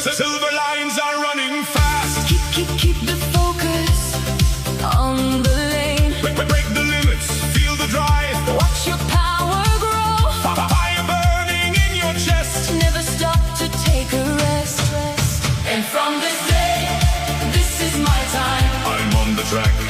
Silver lines are running fast. Keep the focus on the lane. Break the limits, feel the drive. Watch your power grow. Fire burning in your chest. Never stop to take a rest. And from this day, this is my time. I'm on the track.